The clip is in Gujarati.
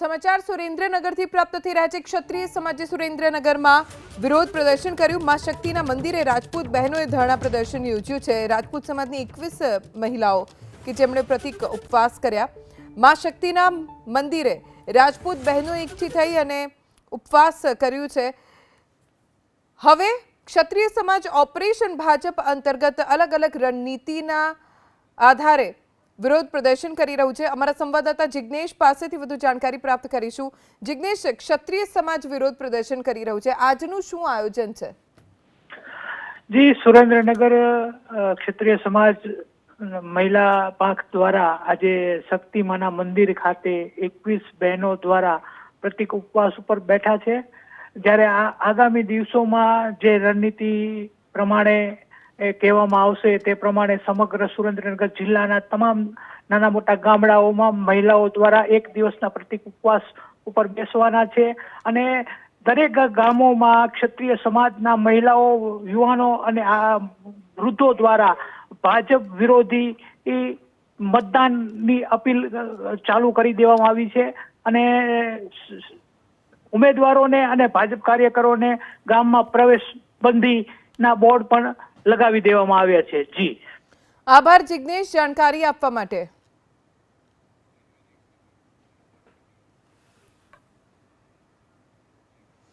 સમાચાર સુરેન્દ્રનગરથી પ્રાપ્ત થઈ રહ્યા છે। ક્ષત્રિય સમાજે સુરેન્દ્રનગરમાં વિરોધ પ્રદર્શન કર્યું। માં શક્તિના મંદિરે રાજપૂત બહેનોએ ધરણા પ્રદર્શન યોજ્યું છે। રાજપૂત સમાજની 21 મહિલાઓ કે જેમણે પ્રતિક ઉપવાસ કર્યા। માં શક્તિના મંદિરે રાજપૂત બહેનો એકઠી થઈ અને ઉપવાસ કર્યું છે। હવે ક્ષત્રિય સમાજ ઓપરેશન ભાજપ અંતર્ગત અલગ અલગ રણનીતિના આધારે વિરોધ પ્રદર્શન કરી રહ્યું છે। અમારા સંવાદદાતા જિગ્નેશ પાસેથી વધુ જાણકારી પ્રાપ્ત કરીશું। જિગ્નેશ, ક્ષત્રિય સમાજ વિરોધ પ્રદર્શન કરી રહ્યું છે, આજનું શું આયોજન છે? જી, સુરેન્દ્રનગર ક્ષત્રિય સમાજ મહિલા પાંખ દ્વારા આજે શક્તિમાના મંદિર ખાતે 21 બહેનો દ્વારા પ્રતિક ઉપવાસ ઉપર બેઠા છે। જ્યારે આગામી દિવસોમાં જે રણનીતિ પ્રમાણે કહેવામાં આવશે તે પ્રમાણે સમગ્ર સુરેન્દ્રનગર જિલ્લાના તમામ નાના મોટા ગામડાઓમાં મહિલાઓ દ્વારા એક દિવસના પ્રતિક ઉપવાસ ઉપર બેસવાના છે અને દરેક ગામોમાં ક્ષત્રિય સમાજના મહિલાઓ, યુવાનો અને આ વૃદ્ધો દ્વારા ભાજપ વિરોધી મતદાનની અપીલ ચાલુ કરી દેવામાં આવી છે અને ઉમેદવારોને અને ભાજપ કાર્યકરોને ગામમાં પ્રવેશ બંધીના બોર્ડ પણ લગાવી દેવામાં આવ્યા છે। જી, આભાર જિગ્નેશ, જાણકારી આપવા માટે।